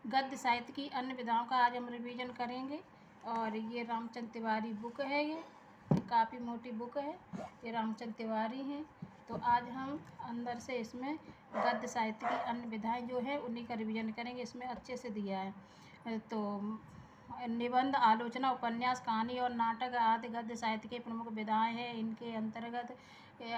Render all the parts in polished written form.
गद्य साहित्य की अन्य विधाओं का आज हम रिवीजन करेंगे। और ये रामचंद्र तिवारी बुक है, ये काफ़ी मोटी बुक है, ये रामचंद्र तिवारी हैं। तो आज हम अंदर से इसमें गद्य साहित्य की अन्य विधाएं जो है उन्हीं का रिवीजन करेंगे। इसमें अच्छे से दिया है। तो निबंध, आलोचना, उपन्यास, कहानी और नाटक आदि गद्य साहित्य के प्रमुख विधाएं हैं। इनके अंतर्गत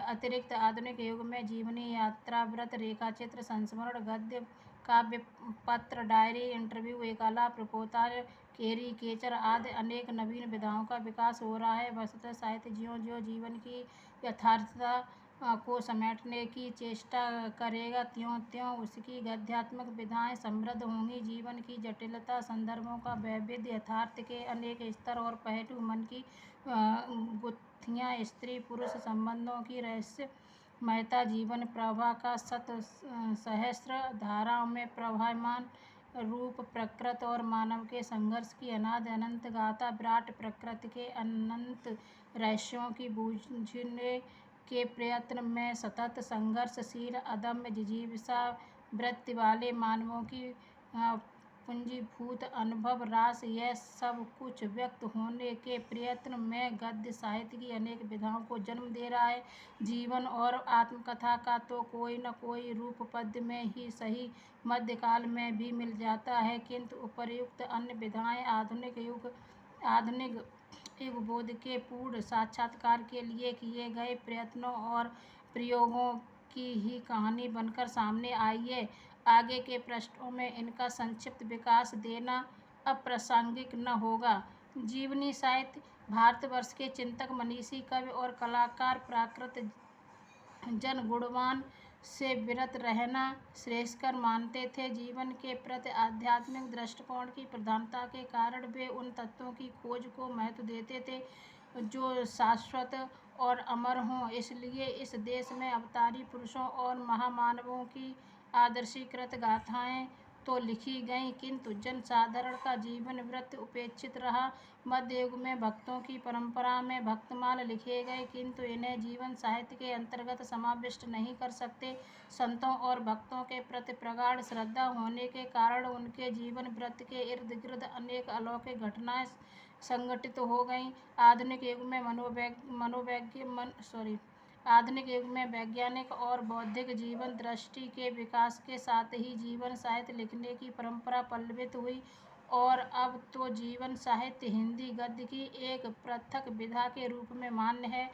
अतिरिक्त आधुनिक युग में जीवनी, यात्रा, व्रत, रेखाचित्र, संस्मरण, गद्य काव्य, पत्र, डायरी, इंटरव्यू, एकालाप, रिपोर्टाज, कैरिकेचर आदि अनेक नवीन विधाओं का विकास हो रहा है। वस्तुतः साहित्य ज्यों-ज्यों जीवन की यथार्थता को समेटने की चेष्टा करेगा, त्यों-त्यों उसकी गद्यात्मक विधाएं समृद्ध होंगी। जीवन की जटिलता, संदर्भों का वैविध्य, यथार्थ के अनेक स्तर और पहलू, मन की गुत्थियां, स्त्री पुरुष संबंधों की रहस्यमयता, जीवन प्रवाह का सहस्र धाराओं में प्रवाहमान रूप, प्रकृति और मानव के संघर्ष की अनादि अनंत गाथा, विराट प्रकृति के अनंत रहस्यों की बूझने के प्रयत्न में सतत संघर्षशील अदम्य जिजीविषा वृत्ति वाले मानवों की पूंजीभूत अनुभव राशि, यह सब कुछ व्यक्त होने के प्रयत्न में गद्य साहित्य की अनेक विधाओं को जन्म दे रहा है। जीवन और आत्मकथा का तो कोई न कोई रूप पद्य में ही सही, मध्यकाल में भी मिल जाता है, किंतु उपर्युक्त अन्य विधाएं आधुनिक युगबोध के पूर्ण साक्षात्कार के लिए किए गए प्रयत्नों और प्रयोगों की ही कहानी बनकर सामने आई है। आगे के पृष्ठों में इनका संक्षिप्त विकास देना अप्रासंगिक न होगा। जीवनी साहित्य भारतवर्ष के चिंतक, मनीषी, कवि और कलाकार प्राकृत जन गुणवान से विरत रहना श्रेयस्कर मानते थे। जीवन के प्रति आध्यात्मिक दृष्टिकोण की प्रधानता के कारण वे उन तत्वों की खोज को महत्व देते थे जो शाश्वत और अमर हों। इसलिए इस देश में अवतारी पुरुषों और महामानवों की आदर्शीकृत गाथाएं तो लिखी गईं, किंतु जनसाधारण का जीवन वृत्त उपेक्षित रहा। मध्य युग में भक्तों की परंपरा में भक्तमाल लिखे गए, किंतु इन्हें जीवन साहित्य के अंतर्गत समाविष्ट नहीं कर सकते। संतों और भक्तों के प्रति प्रगाढ़ श्रद्धा होने के कारण उनके जीवन वृत्त के इर्द गिर्द अनेक अलौकिक घटनाएं संघटित हो गईं। आधुनिक युग में वैज्ञानिक और बौद्धिक जीवन दृष्टि के विकास के साथ ही जीवन साहित्य लिखने की परंपरा पल्लवित हुई और अब तो जीवन साहित्य हिंदी गद्य की एक पृथक विधा के रूप में मान्य है।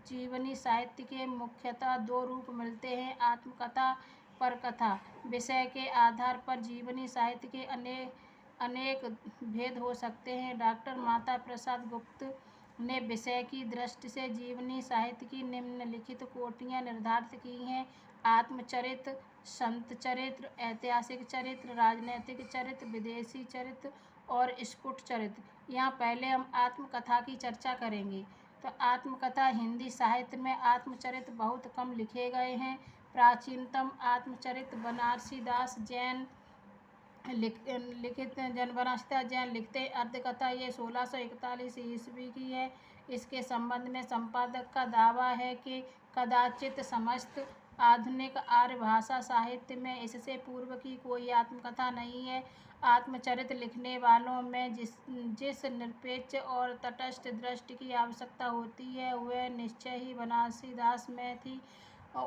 जीवनी साहित्य के मुख्यतः दो रूप मिलते हैं, आत्मकथा, परकथा। विषय के आधार पर जीवनी साहित्य के अनेक भेद हो सकते हैं। डॉक्टर माता प्रसाद गुप्त ने विषय की दृष्टि से जीवनी साहित्य की निम्नलिखित कोटियाँ निर्धारित की हैं: आत्मचरित्र, संत चरित्र, ऐतिहासिक चरित्र, राजनैतिक चरित्र, विदेशी चरित्र और स्फुट चरित्र। यहाँ पहले हम आत्मकथा की चर्चा करेंगे। तो आत्मकथा हिंदी साहित्य में आत्मचरित्र बहुत कम लिखे गए हैं। प्राचीनतम आत्मचरित्र बनारसी दास जैन लिखित जैन लिखते अर्धकथा, ये 1641 ईस्वी की है। इसके संबंध में संपादक का दावा है कि कदाचित समस्त आधुनिक आर्य भाषा साहित्य में इससे पूर्व की कोई आत्मकथा नहीं है। आत्मचरित्र लिखने वालों में जिस निरपेक्ष और तटस्थ दृष्टि की आवश्यकता होती है वह निश्चय ही बनारसी दास में थी।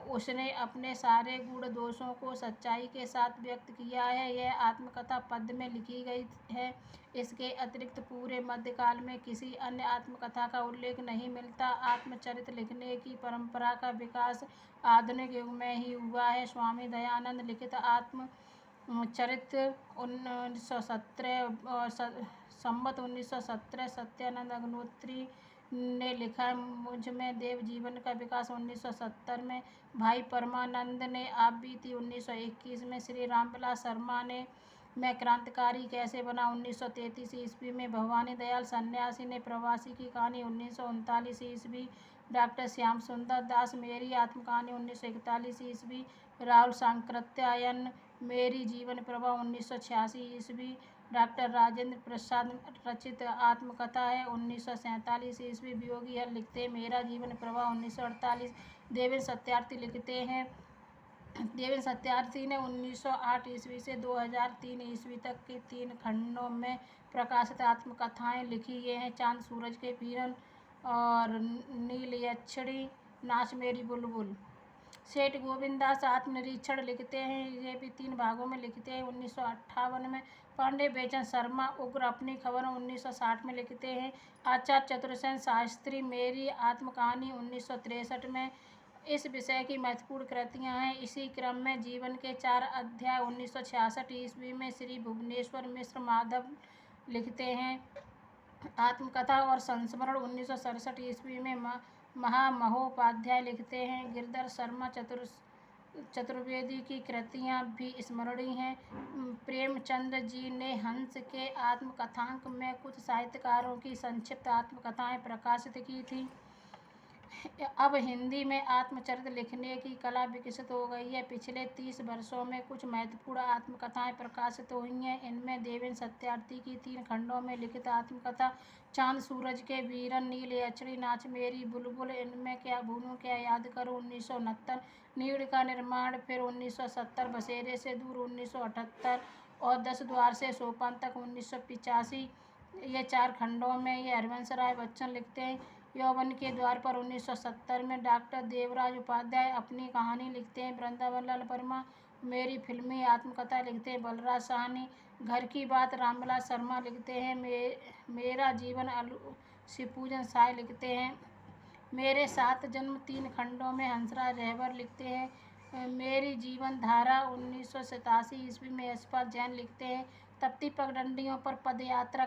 उसने अपने सारे गुण दोषों को सच्चाई के साथ व्यक्त किया है। यह आत्मकथा पद्य में लिखी गई है। इसके अतिरिक्त पूरे मध्यकाल में किसी अन्य आत्मकथा का उल्लेख नहीं मिलता। आत्मचरित्र लिखने की परंपरा का विकास आधुनिक युग में ही हुआ है। स्वामी दयानंद लिखित आत्मचरित्र 1917 संवत 1917, सत्यानंद अग्निहोत्री ने लिखा। मुझ में देव जीवन का विकास 1970 में, भाई परमानंद ने आप बीती 1921 में, श्री रामविलास शर्मा ने मैं क्रांतिकारी कैसे बना 1933 ईस्वी में, भवानी दयाल सन्यासी ने प्रवासी की कहानी 1939 ईस्वी, डॉक्टर श्याम सुंदर दास मेरी आत्मकहानी 1941 ईस्वी, राहुल सांकृत्यायन मेरी जीवन प्रभा 1986 ईस्वी, डॉक्टर राजेंद्र प्रसाद रचित आत्मकथा है 1947 ईस्वी। वियोगी हर लिखते मेरा जीवन प्रभा 1948। देवेंद्र सत्यार्थी लिखते हैं देवेंद्र सत्यार्थी ने 1908 ईस्वी से 2003 ईस्वी तक की 3 खंडों में प्रकाशित आत्मकथाएं लिखी। ये हैं चांद सूरज के किरण और नीलयक्षणी, नाच मेरी बुलबुल। सेठ गोविंददास आत्मनिरीक्षण लिखते हैं, ये भी 3 भागों में लिखते हैं। 1958 में पांडे बेचन शर्मा उग्र अपनी खबर 1960 में लिखते हैं। आचार्य चतुरसेन शास्त्री मेरी आत्मकहानी 1963 में। इस विषय की महत्वपूर्ण कृतियां हैं। इसी क्रम में जीवन के 4 अध्याय 1966 ईस्वी में श्री भुवनेश्वर मिश्र माधव लिखते हैं। आत्मकथा और संस्मरण 1967 ईस्वी में महामहोपाध्याय लिखते हैं। गिरधर शर्मा चतुर्वेदी की कृतियां भी स्मरणीय हैं। प्रेमचंद जी ने हंस के आत्मकथांक में कुछ साहित्यकारों की संक्षिप्त आत्मकथाएं प्रकाशित की थी। अब हिंदी में आत्मचरित्र लिखने की कला विकसित हो गई है। पिछले 30 वर्षों में कुछ महत्वपूर्ण आत्मकथाएं प्रकाशित हुई हैं। इनमें देवेंद्र सत्यार्थी की 3 खंडों में लिखित आत्मकथा चांद सूरज के वीरन, नीलयक्षणी, नाच मेरी बुलबुल, इनमें क्या भूलूं क्या याद करूं 1969, नीड़ का निर्माण फिर 1970, बसेरे से दूर 1978 और 10 द्वार से सोपान तक 1985। ये 4 खंडों में ये हरिवंश राय बच्चन लिखते हैं। यौवन के द्वार पर 1970 में डॉक्टर देवराज उपाध्याय अपनी कहानी लिखते हैं। वृंदावन लाल वर्मा मेरी फिल्मी आत्मकथा लिखते हैं। बलराज साहनी घर की बात रामविलास शर्मा लिखते हैं। मेरा जीवन शिवपूजन साय लिखते हैं। मेरे 7 जन्म 3 खंडों में हंसराज रहबर लिखते हैं। मेरी जीवन धारा 1987 ईस्वी में यशपाल जैन लिखते हैं। तप्ती पगडंडियों पर पदयात्रा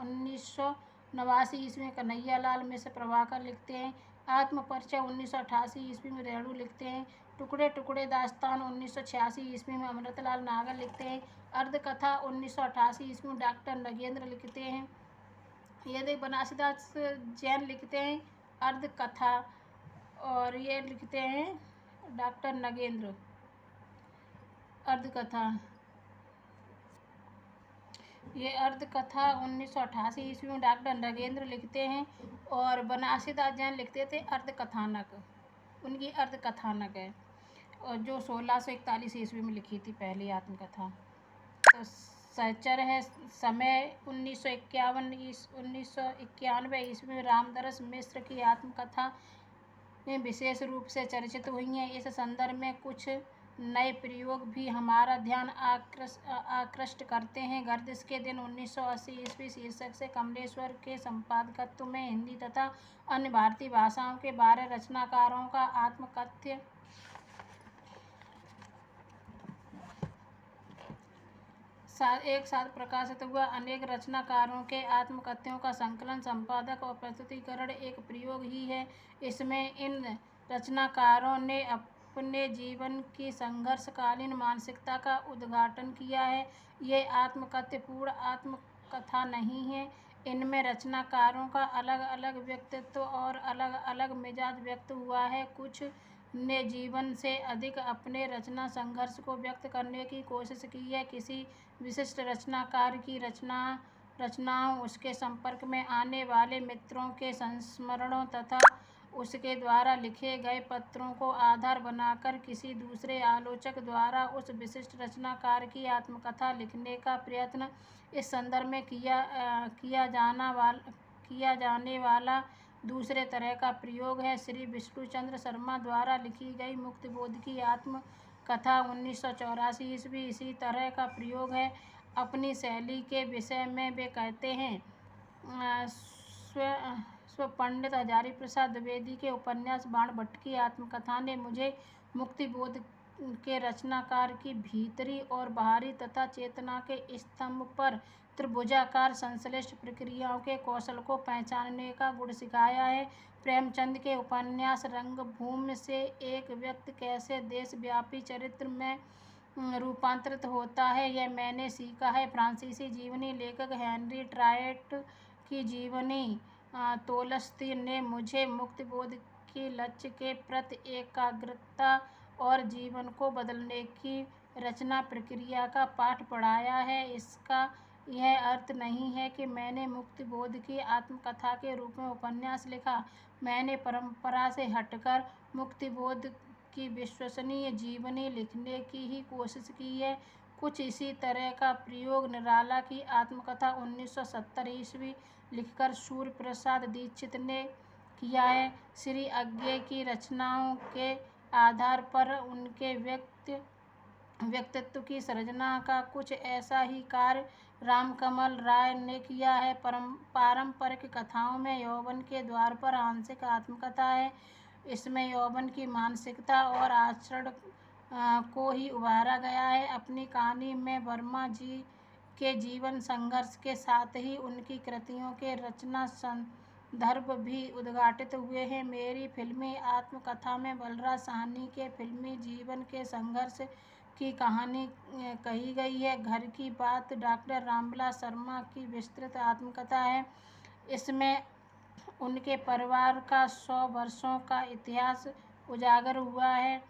1989 ईस्वी में कन्हैया लाल मिश्र प्रभाकर लिखते हैं। आत्मपरिचय 1988 ईस्वी में रेणु लिखते हैं। टुकड़े टुकड़े दास्तान 1986 ईस्वी में अमृतलाल नागर लिखते हैं। अर्धकथा 1988 ईस्वी में डॉक्टर नगेंद्र लिखते हैं। ये बनारसीदास जैन लिखते हैं अर्धकथा और ये लिखते हैं डॉक्टर नगेंद्र अर्धकथा। ये अर्धकथा 1988 ईस्वी में डॉक्टर नगेंद्र लिखते हैं और बनारसीदास जैन लिखते थे अर्धकथानक। उनकी अर्धकथानक है और जो 1641 ईस्वी में लिखी थी पहली आत्मकथा। तो सहचर है समय 1991 ईस्वी में रामदरस मिश्र की आत्मकथा में विशेष रूप से चर्चित हुई हैं। इस संदर्भ में कुछ नए प्रयोग भी हमारा ध्यान आकृष्ट करते हैं। गर्दिश के दिन 1980 ईस्वी शीर्षक से कमलेश्वर के संपादकत्व में हिंदी तथा अन्य भारतीय भाषाओं के 12 रचनाकारों का आत्मकथ्य एक साथ प्रकाशित हुआ। अनेक रचनाकारों के आत्मकथ्यों का संकलन, संपादक और प्रस्तुतिकरण एक प्रयोग ही है। इसमें इन रचनाकारों ने अपने जीवन की संघर्षकालीन मानसिकता का उद्घाटन किया है। ये आत्मकथ्य पूर्ण आत्मकथा नहीं है। इनमें रचनाकारों का अलग अलग व्यक्तित्व और अलग अलग मिजाज व्यक्त हुआ है। कुछ ने जीवन से अधिक अपने रचना संघर्ष को व्यक्त करने की कोशिश की है। किसी विशिष्ट रचनाकार की रचनाओं, उसके संपर्क में आने वाले मित्रों के संस्मरणों तथा उसके द्वारा लिखे गए पत्रों को आधार बनाकर किसी दूसरे आलोचक द्वारा उस विशिष्ट रचनाकार की आत्मकथा लिखने का प्रयत्न इस संदर्भ में किया जाने वाला दूसरे तरह का प्रयोग है। श्री विष्णुचंद्र शर्मा द्वारा लिखी गई मुक्तिबोध की आत्मकथा 1984 ईस्वी इसी तरह का प्रयोग है। अपनी शैली के विषय में वे कहते हैं, स्व पंडित हजारी प्रसाद द्विवेदी के उपन्यास बाणभट्ट की आत्मकथा ने मुझे मुक्तिबोध के रचनाकार की भीतरी और बाहरी तथा चेतना के स्तंभ पर त्रिभुजाकार संश्लिष्ट प्रक्रियाओं के कौशल को पहचानने का गुण सिखाया है। प्रेमचंद के उपन्यास रंगभूमि से एक व्यक्ति कैसे देशव्यापी चरित्र में रूपांतरित होता है, यह मैंने सीखा है। फ्रांसीसी जीवनी लेखक हेनरी ट्राइट की जीवनी तोलस्ती ने मुझे मुक्तिबोध की लक्ष्य के प्रति एकाग्रता और जीवन को बदलने की रचना प्रक्रिया का पाठ पढ़ाया है। इसका यह अर्थ नहीं है कि मैंने मुक्तिबोध की आत्मकथा के रूप में उपन्यास लिखा। मैंने परंपरा से हटकर मुक्तिबोध की विश्वसनीय जीवनी लिखने की ही कोशिश की है। कुछ इसी तरह का प्रयोग निराला की आत्मकथा 1970 ईस्वी लिखकर सूर्य प्रसाद दीक्षित ने किया है। श्री अज्ञे की रचनाओं के आधार पर उनके व्यक्तित्व की सृजना का कुछ ऐसा ही कार्य रामकमल राय ने किया है। पारंपरिक कथाओं में यौवन के द्वार पर आंशिक आत्मकथा है। इसमें यौवन की मानसिकता और आचरण को ही उभारा गया है। अपनी कहानी में वर्मा जी के जीवन संघर्ष के साथ ही उनकी कृतियों के रचना संदर्भ भी उद्घाटित हुए हैं। मेरी फिल्मी आत्मकथा में बलराज साहनी के फिल्मी जीवन के संघर्ष की कहानी कही गई है। घर की बात डॉक्टर रामविलास शर्मा की विस्तृत आत्मकथा है। इसमें उनके परिवार का 100 वर्षों का इतिहास उजागर हुआ है।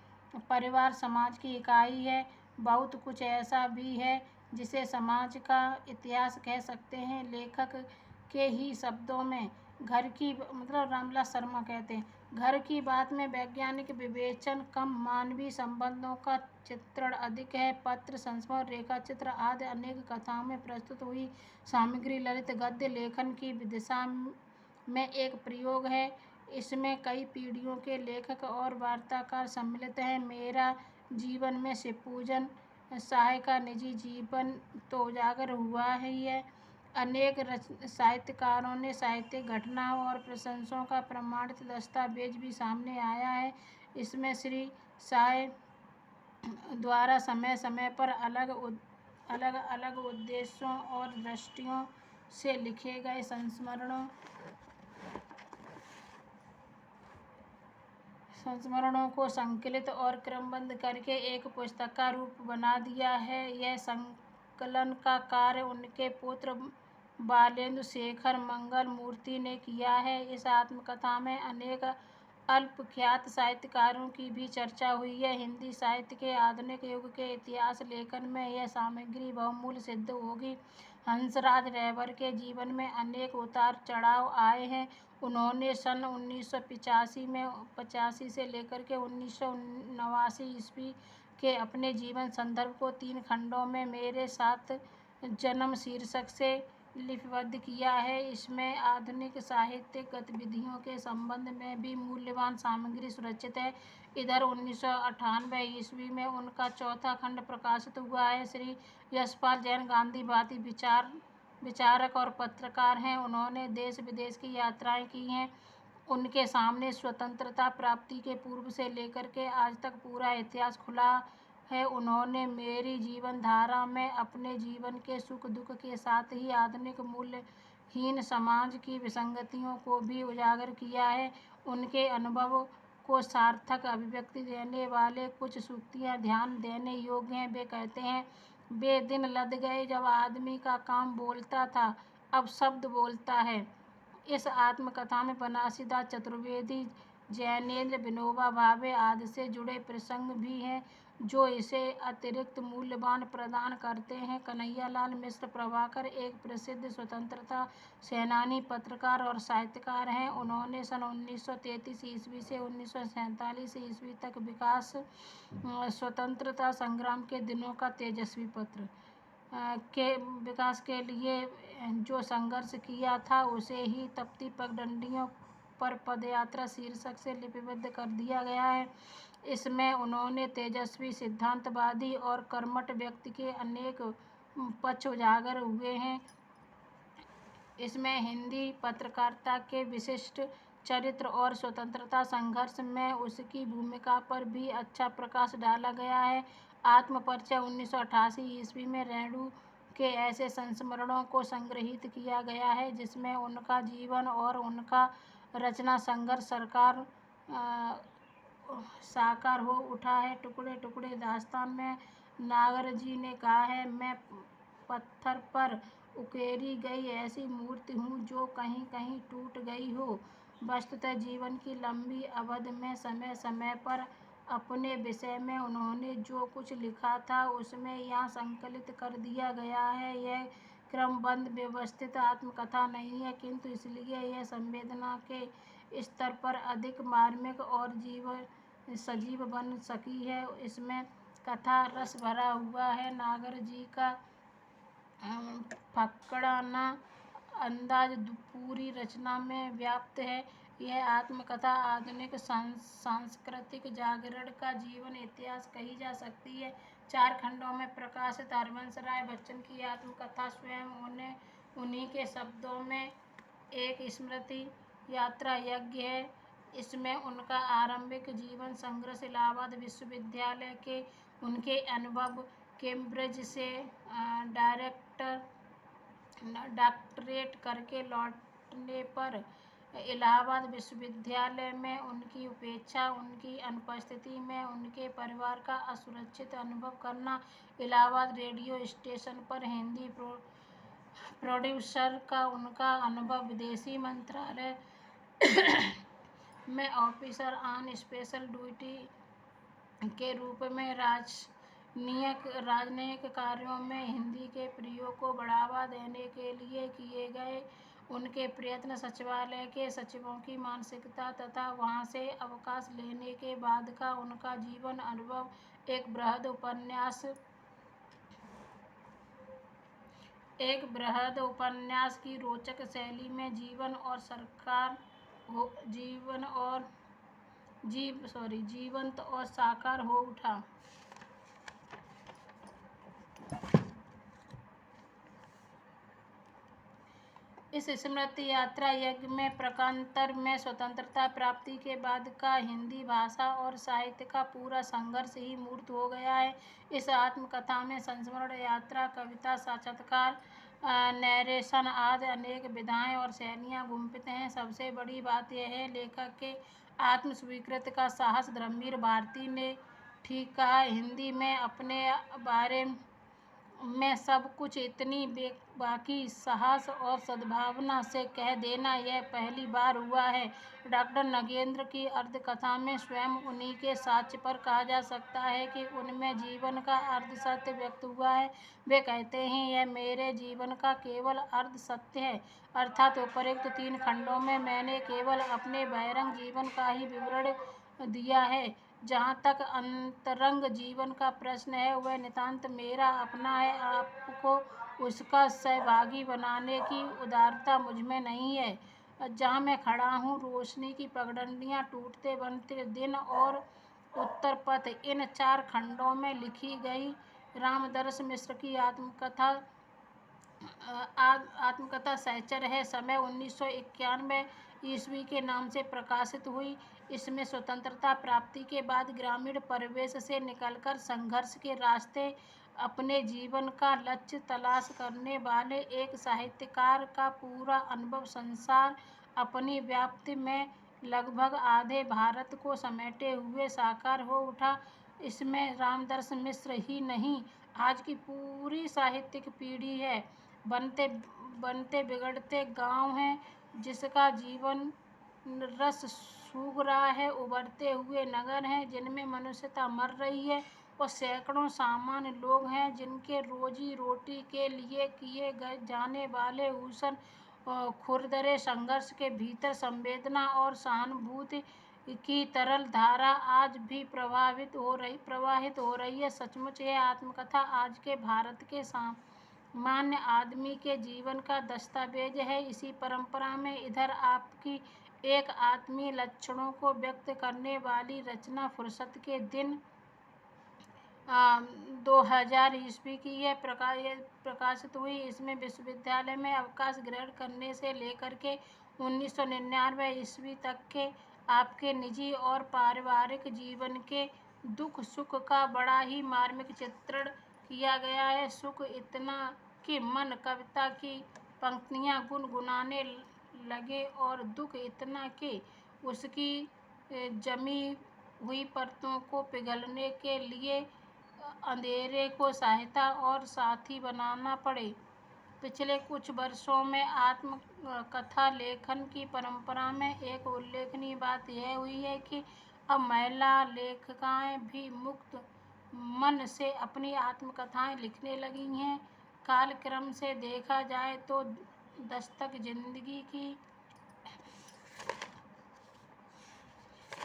परिवार समाज की इकाई है। बहुत कुछ ऐसा भी है जिसे समाज का इतिहास कह सकते हैं। लेखक के ही शब्दों में घर की मतलब रामविलास शर्मा कहते हैं, घर की बात में वैज्ञानिक विवेचन कम, मानवीय संबंधों का चित्रण अधिक है। पत्र, संस्मरण, रेखाचित्र आदि अनेक कथाओं में प्रस्तुत हुई सामग्री ललित गद्य लेखन की दिशा में एक प्रयोग है। इसमें कई पीढ़ियों के लेखक और वार्ताकार सम्मिलित हैं। मेरा जीवन में शिवपूजन शाह का निजी जीवन तो उजागर हुआ ही है। अनेक साहित्यकारों ने साहित्यिक घटनाओं और प्रशंसाओं का प्रमाणित दस्तावेज भी सामने आया है। इसमें श्री शाह द्वारा समय समय पर अलग अलग उद्देश्यों और दृष्टियों से लिखे गए संस्मरणों को संकलित और क्रमबद्ध करके एक पुस्तक का रूप बना दिया है। यह संकलन का कार्य उनके पुत्र बालेंद्र शेखर मंगल मूर्ति ने किया है। इस आत्मकथा में अनेक अल्पख्यात साहित्यकारों की भी चर्चा हुई है। हिंदी साहित्य के आधुनिक युग के इतिहास लेखन में यह सामग्री बहुमूल्य सिद्ध होगी। हंसराज रहबर के जीवन में अनेक उतार चढ़ाव आए हैं। उन्होंने सन 1985 से लेकर के 1989 ईस्वी के अपने जीवन संदर्भ को 3 खंडों में मेरे साथ जन्म शीर्षक से लिपिबद्ध किया है। इसमें आधुनिक साहित्यिक गतिविधियों के संबंध में भी मूल्यवान सामग्री सुरक्षित है। इधर 1998 ईस्वी में उनका 4था खंड प्रकाशित हुआ है। श्री यशपाल जैन गांधीवादी विचारक और पत्रकार हैं। उन्होंने देश विदेश की यात्राएं की हैं। उनके सामने स्वतंत्रता प्राप्ति के पूर्व से लेकर के आज तक पूरा इतिहास खुला है। उन्होंने मेरी जीवन धारा में अपने जीवन के सुख दुख के साथ ही आधुनिक मूल्यहीन समाज की विसंगतियों को भी उजागर किया है। उनके अनुभव को सार्थक अभिव्यक्ति देने वाले कुछ सूक्तियाँ ध्यान देने योग्य हैं। वे कहते हैं, वे दिन लद गए जब आदमी का काम बोलता था, अब शब्द बोलता है। इस आत्मकथा में बनारसीदास चतुर्वेदी, जैनेन्द्र, विनोबा भावे आदि से जुड़े प्रसंग भी हैं जो इसे अतिरिक्त मूल्यवान प्रदान करते हैं। कन्हैयालाल मिश्र प्रभाकर एक प्रसिद्ध स्वतंत्रता सेनानी, पत्रकार और साहित्यकार हैं। उन्होंने सन 1933 ईस्वी से 1947 ईस्वी तक स्वतंत्रता संग्राम के दिनों का तेजस्वी पत्र के विकास के लिए जो संघर्ष किया था उसे ही तपती पगडंडियों पर पदयात्रा शीर्षक से लिपिबद्ध कर दिया गया है। इसमें उन्होंने तेजस्वी, सिद्धांतवादी और कर्मठ व्यक्ति के अनेक पक्ष उजागर हुए हैं। इसमें हिंदी पत्रकारिता के विशिष्ट चरित्र और स्वतंत्रता संघर्ष में उसकी भूमिका पर भी अच्छा प्रकाश डाला गया है। आत्मपरिचय 1988 ईस्वी में रेणु के ऐसे संस्मरणों को संग्रहित किया गया है जिसमें उनका जीवन और उनका रचना संघर्ष साकार हो उठा है। टुकड़े टुकड़े दास्तान में नागर जी ने कहा है, मैं पत्थर पर उकेरी गई ऐसी मूर्ति हूँ जो कहीं कहीं टूट गई हो। वस्तुतः जीवन की लंबी अवधि में समय समय पर अपने विषय में उन्होंने जो कुछ लिखा था उसमें यहाँ संकलित कर दिया गया है। यह क्रमबद्ध व्यवस्थित आत्मकथा नहीं है, किंतु इसलिए यह संवेदना के स्तर पर अधिक मार्मिक और सजीव बन सकी है। इसमें कथा रस भरा हुआ है। नागर जी का फकड़ाना अंदाज पूरी रचना में व्याप्त है। यह आत्मकथा आधुनिक सांस्कृतिक जागरण का जीवन इतिहास कही जा सकती है। 4 खंडों में प्रकाशित हरबंस राय बच्चन की आत्मकथा स्वयं उन्हीं के शब्दों में एक स्मृति यात्रा यज्ञ है। इसमें उनका आरंभिक जीवन संघर्ष, इलाहाबाद विश्वविद्यालय के उनके अनुभव, कैम्ब्रिज से डॉक्टरेट करके लौटने पर इलाहाबाद विश्वविद्यालय में उनकी उपेक्षा, उनकी अनुपस्थिति में उनके परिवार का असुरक्षित अनुभव करना, इलाहाबाद रेडियो स्टेशन पर हिंदी प्रोड्यूसर का उनका अनुभव, विदेशी मंत्रालय में ऑफिसर ऑन स्पेशल ड्यूटी के रूप में राजनयिक कार्यों में हिंदी के प्रयोग को बढ़ावा देने के लिए किए गए उनके प्रयत्न, सचिवालय के सचिवों की मानसिकता तथा वहां से अवकाश लेने के बाद का उनका जीवन अनुभव, एक बृहद उपन्यास की रोचक शैली में जीवंत और साकार हो उठा। इस स्मृति यात्रा यज्ञ में प्रकारांतर में स्वतंत्रता प्राप्ति के बाद का हिंदी भाषा और साहित्य का पूरा संघर्ष ही मूर्त हो गया है। इस आत्मकथा में संस्मरण यात्रा, कविता, साक्षात्कार, नैरेशन आदि अनेक विधाएं और शैलियां गुंफित हैं। सबसे बड़ी बात यह है, लेखक के आत्मस्वीकृति का साहस। धर्मवीर भारती ने ठीक कहा, हिंदी में अपने बारे में सब कुछ इतनी बेबाकी, साहस और सद्भावना से कह देना यह पहली बार हुआ है। डॉक्टर नगेंद्र की अर्धकथा में स्वयं उन्हीं के साक्ष्य पर कहा जा सकता है कि उनमें जीवन का अर्ध सत्य व्यक्त हुआ है। वे कहते हैं, यह मेरे जीवन का केवल अर्ध सत्य है, अर्थात उपरोक्त 3 खंडों में मैंने केवल अपने बहिरंग जीवन का ही विवरण दिया है। जहाँ तक अंतरंग जीवन का प्रश्न है, वह नितांत मेरा अपना है। आपको उसका सहभागी बनाने की उदारता मुझमें नहीं है। जहाँ मैं खड़ा हूँ, रोशनी की पगडंडियाँ टूटते बनते दिन और उत्तर पथ, इन 4 खंडों में लिखी गई रामदर्श मिश्र की आत्मकथा सहचर है। समय 1991 ईस्वी के नाम से प्रकाशित हुई। इसमें स्वतंत्रता प्राप्ति के बाद ग्रामीण परिवेश से निकलकर संघर्ष के रास्ते, अपने जीवन का लक्ष्य तलाश करने वाले एक साहित्यकार का पूरा अनुभव संसार अपनी व्याप्ति में लगभग आधे भारत को समेटे हुए साकार हो उठा। इसमें रामदर्श मिश्र ही नहीं, आज की पूरी साहित्यिक पीढ़ी है। बनते बिगड़ते गांव हैं जिसका जीवन रस सूख रहा है, उभरते हुए नगर हैं जिनमें मनुष्यता मर रही है, और सैकड़ों सामान्य लोग हैं जिनके रोजी रोटी के लिए किए जाने वाले उषण खुरदरे संघर्ष के भीतर संवेदना और सहानुभूति की तरल धारा आज भी प्रवाहित हो रही है। सचमुच यह आत्मकथा आज के भारत के सामान्य आदमी के जीवन का दस्तावेज है। इसी परंपरा में इधर आपकी एक आत्मीय लक्षणों को व्यक्त करने वाली रचना फुर्सत के दिन 2000 ईस्वी की यह प्रकाशित हुई। इसमें विश्वविद्यालय में अवकाश ग्रहण करने से लेकर के 1999 ईस्वी तक के आपके निजी और पारिवारिक जीवन के दुख सुख का बड़ा ही मार्मिक चित्रण किया गया है। सुख इतना कि मन कविता की पंक्तियां गुनगुनाने लगे, और दुख इतना कि उसकी जमी हुई परतों को पिघलने के लिए अंधेरे को सहायता और साथी बनाना पड़े। पिछले कुछ वर्षों में आत्मकथा लेखन की परंपरा में एक उल्लेखनीय बात यह हुई है कि अब महिला लेखिकाएं भी मुक्त मन से अपनी आत्मकथाएं लिखने लगी हैं। कालक्रम से देखा जाए तो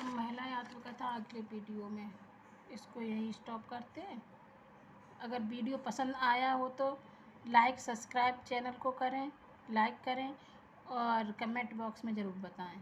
महिला आत्मकथा अगले वीडियो में। इसको यही स्टॉप करते हैं। अगर वीडियो पसंद आया हो तो लाइक सब्सक्राइब चैनल को करें, लाइक करें और कमेंट बॉक्स में ज़रूर बताएं।